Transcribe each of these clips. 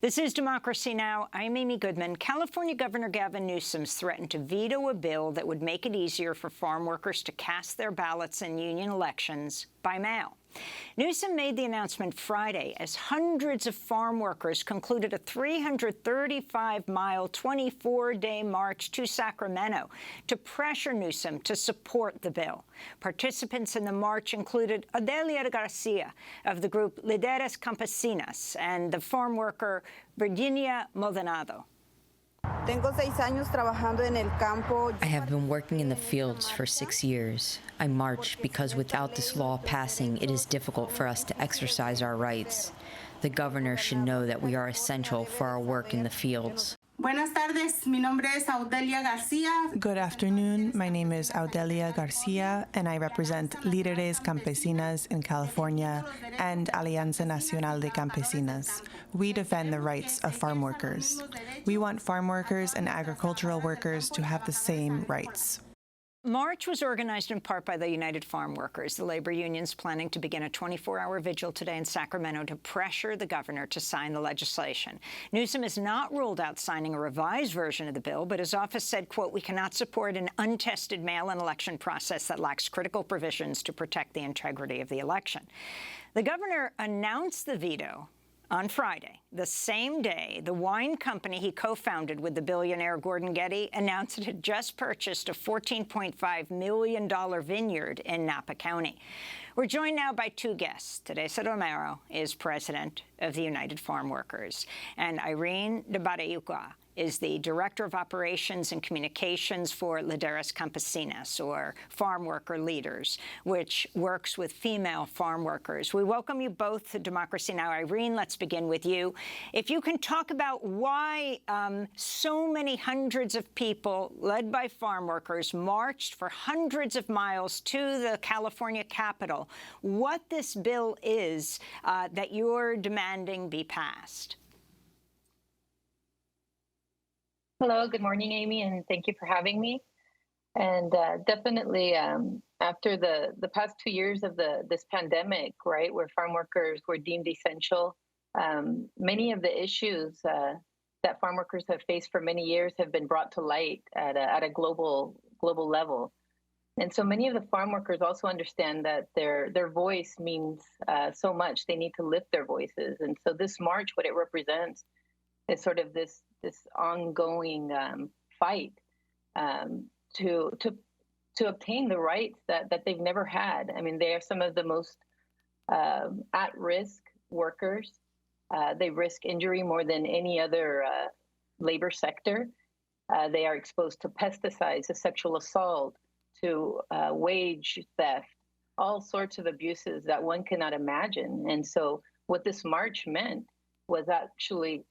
This is Democracy Now! I'm Amy Goodman. California Governor Gavin Newsom's threatened to veto a bill that would make it easier for farm workers to cast their ballots in union elections by mail. Newsom made the announcement Friday as hundreds of farm workers concluded a 335-mile, 24-day march to Sacramento to pressure Newsom to support the bill. Participants in the march included Irene Garcia of the group Líderes Campesinas and the farm worker Virginia Maldonado. I have been working in the fields for 6 years. I march because without this law passing, it is difficult for us to exercise our rights. The governor should know that we are essential for our work in the fields. Buenas tardes, mi nombre es Audelia Garcia. Good afternoon, my name is Audelia Garcia, and I represent Líderes Campesinas in California and Alianza Nacional de Campesinas. We defend the rights of farm workers. We want farm workers and agricultural workers to have the same rights. March was organized in part by the United Farm Workers. The labor union's planning to begin a 24-hour vigil today in Sacramento to pressure the governor to sign the legislation. Newsom has not ruled out signing a revised version of the bill, but his office said, quote, "We cannot support an untested mail-in election process that lacks critical provisions to protect the integrity of the election." The governor announced the veto on Friday, the same day the wine company he co-founded with the billionaire Gordon Getty announced it had just purchased a $14.5 million vineyard in Napa County. We're joined now by two guests. Teresa Romero is president of the United Farm Workers, and Irene de Barraicua is the Director of Operations and Communications for Líderes Campesinas, or Farm Worker Leaders, which works with female farm workers. We welcome you both to Democracy Now! Irene, let's begin with you. If you can talk about why so many hundreds of people, led by farm workers, marched for hundreds of miles to the California Capitol, what this bill is that you're demanding be passed. Hello, good morning, Amy, and thank you for having me. And definitely, after the past 2 years of this pandemic, right, where farm workers were deemed essential, many of the issues that farm workers have faced for many years have been brought to light at a global level. And so many of the farm workers also understand that their voice means so much. They need to lift their voices. And so this march, what it represents is sort of this ongoing fight to obtain the rights that they've never had. I mean, they are some of the most at-risk workers. They risk injury more than any other labor sector. They are exposed to pesticides, to sexual assault, to wage theft, all sorts of abuses that one cannot imagine. And so what this march meant was actually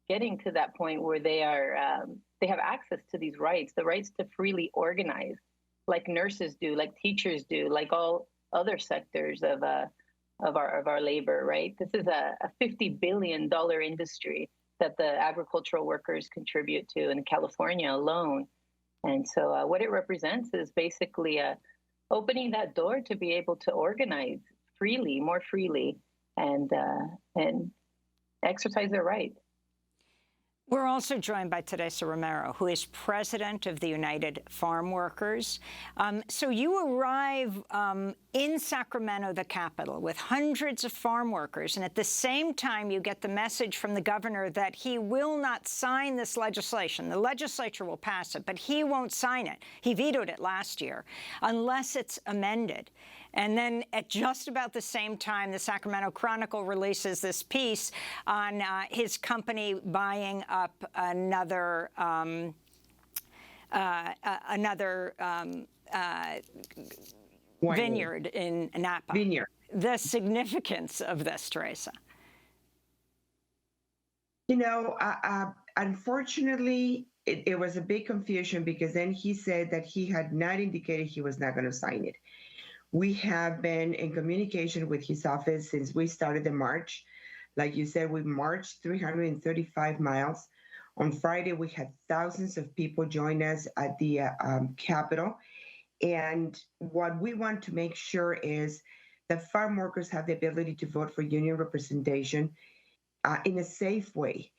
getting to that point where they have access to these rights, the rights to freely organize, like nurses do, like teachers do, like all other sectors of our labor. Right, this is a $50 billion industry that the agricultural workers contribute to in California alone. And so, what it represents is basically opening that door to be able to organize freely, more freely, and exercise their rights. We're also joined by Teresa Romero, who is president of the United Farm Workers. So you arrive in Sacramento, the capital, with hundreds of farm workers, and at the same time you get the message from the governor that he will not sign this legislation. The legislature will pass it, but he won't sign it. He vetoed it last year, unless it's amended. And then at just about the same time, the Sacramento Chronicle releases this piece on his company buying up another vineyard in Napa. Vineyard. The significance of this, Teresa. You know, unfortunately, it was a big confusion because then he said that he had not indicated he was not going to sign it. We have been in communication with his office since we started the march. Like you said, we marched 335 miles. On Friday, we had thousands of people join us at the Capitol. And what we want to make sure is that farm workers have the ability to vote for union representation. in a safe way.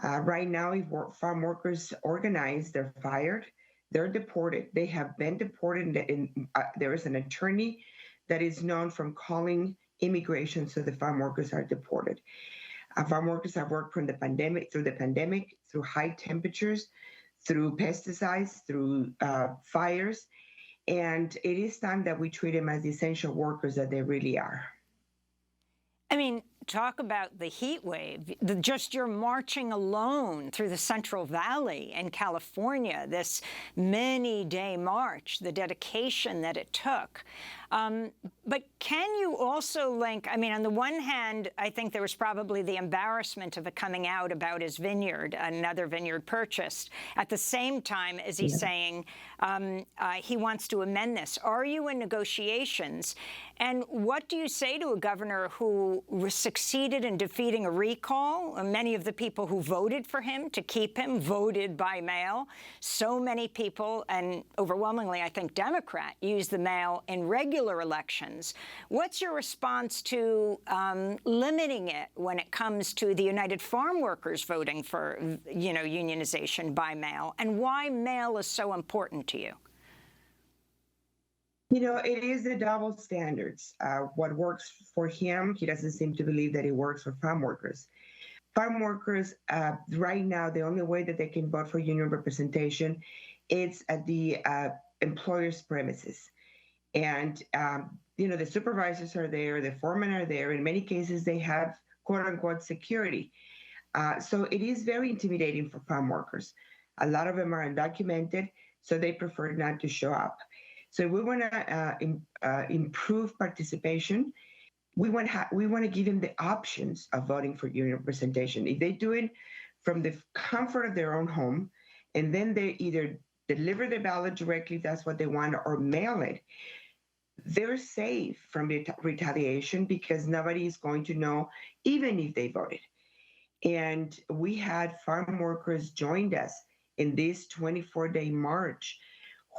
Right now, if farm workers organize, they're fired, they're deported. They have been deported. There is an attorney that is known from calling immigration, so the farm workers are deported. Farm workers have worked through the pandemic, through high temperatures, through pesticides, through fires, and it is time that we treat them as the essential workers that they really are. I mean, talk about the heat wave. Just your marching alone through the Central Valley in California, this many-day march, the dedication that it took. But can you also link, I mean, on the one hand, I think there was probably the embarrassment of it coming out about his vineyard, another vineyard purchased, at the same time as he's saying he wants to amend this. Are you in negotiations? And what do you say to a governor who succeeded in defeating a recall? Many of the people who voted for him to keep him voted by mail. So many people, and overwhelmingly, I think, Democrat, use the mail in regular elections. What's your response to limiting it when it comes to the United Farm Workers voting for, unionization by mail, and why mail is so important to you? It is the double standards. What works for him, he doesn't seem to believe that it works for farm workers. Farm workers, right now, the only way that they can vote for union representation is at the employer's premises. And, the supervisors are there, the foremen are there. In many cases, they have, quote unquote, security. So it is very intimidating for farm workers. A lot of them are undocumented, so they prefer not to show up. So we want to improve participation. We want to give them the options of voting for union representation. If they do it from the comfort of their own home, and then they either deliver the ballot directly, if that's what they want, or mail it, they're safe from retaliation because nobody is going to know, even if they voted. And we had farm workers joined us in this 24-day march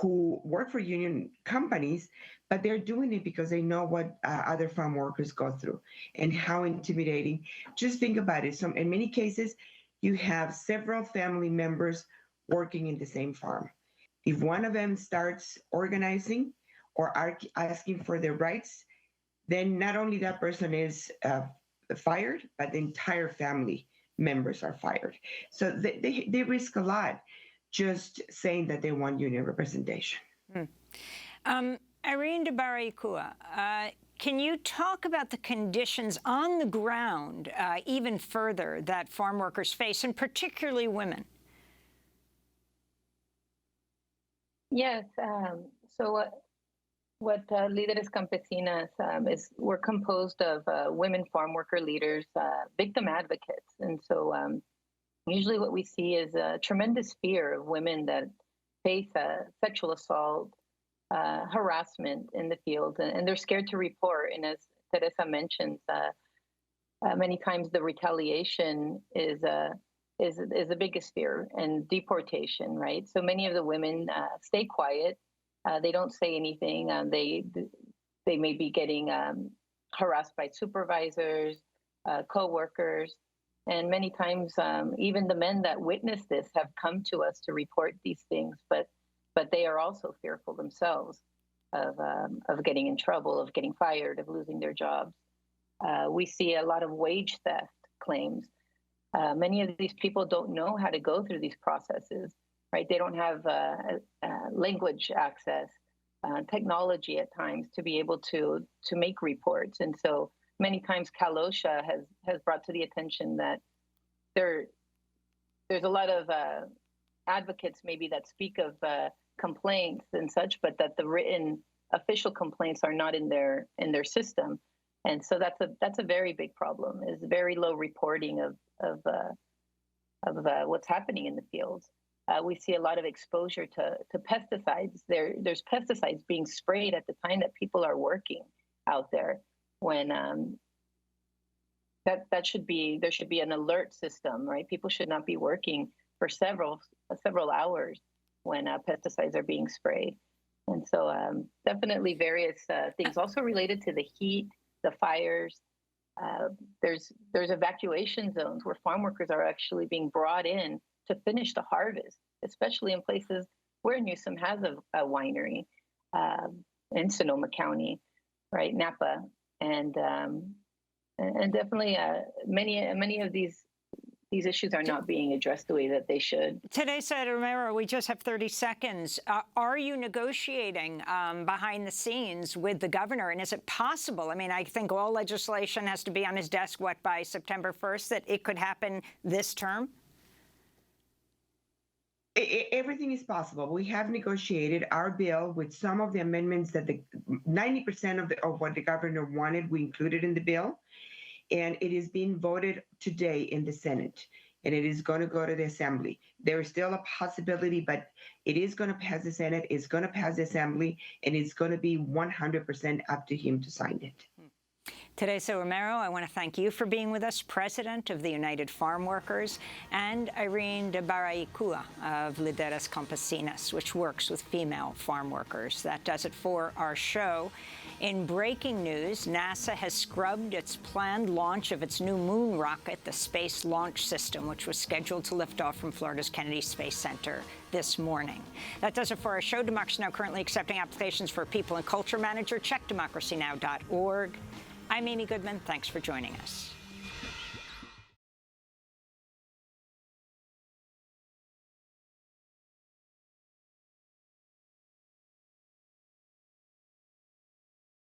who work for union companies, but they're doing it because they know what other farm workers go through and how intimidating. Just think about it. In many cases, you have several family members working in the same farm. If one of them starts organizing or asking for their rights, then not only that person is fired, but the entire family members are fired. So they risk a lot just saying that they want union representation. Irene de Barraicua, can you talk about the conditions on the ground even further that farm workers face, and particularly women? Yes. So what Líderes Campesinas is, we're composed of women farm worker leaders, victim advocates. And so usually what we see is a tremendous fear of women that face sexual assault, harassment in the field, and they're scared to report. And as Teresa mentions, many times the retaliation is the biggest fear, and deportation, right? So many of the women stay quiet. They don't say anything. They may be getting harassed by supervisors, co-workers, and many times even the men that witness this have come to us to report these things, but they are also fearful themselves of getting in trouble, of getting fired, of losing their jobs. We see a lot of wage theft claims. Many of these people don't know how to go through these processes, right? They don't have language access, technology at times to be able to make reports. And so many times Kalosha has brought to the attention that there's a lot of advocates maybe that speak of complaints and such, but that the written official complaints are not in their system. And so that's a very big problem, is very low reporting of what's happening in the fields. We see a lot of exposure to pesticides. There's pesticides being sprayed at the time that people are working out there, when there should be an alert system, right? People should not be working for several hours when pesticides are being sprayed. And so definitely various things also related to the heat, the fires, There's evacuation zones where farm workers are actually being brought in to finish the harvest, especially in places where Newsom has a winery in Sonoma County, right, Napa, and definitely many of these issues are not being addressed the way that they should. Teresa Romero, we just have 30 seconds. Are you negotiating behind the scenes with the governor? And is it possible? I mean, I think all legislation has to be on his desk, by September 1st, that it could happen this term? Everything is possible. We have negotiated our bill with some of the amendments that 90% of what the governor wanted, we included in the bill. And it is being voted today in the Senate, and it is going to go to the Assembly. There is still a possibility, but it is going to pass the Senate, it's going to pass the Assembly, and it's going to be 100% up to him to sign it. Teresa Romero, I want to thank you for being with us, President of the United Farm Workers, and Irene de Barraicua of Líderes Campesinas, which works with female farm workers. That does it for our show. In breaking news, NASA has scrubbed its planned launch of its new moon rocket, the Space Launch System, which was scheduled to lift off from Florida's Kennedy Space Center this morning. That does it for our show. Democracy Now! Currently accepting applications for a People and Culture Manager. Check democracynow.org. I'm Amy Goodman. Thanks for joining us.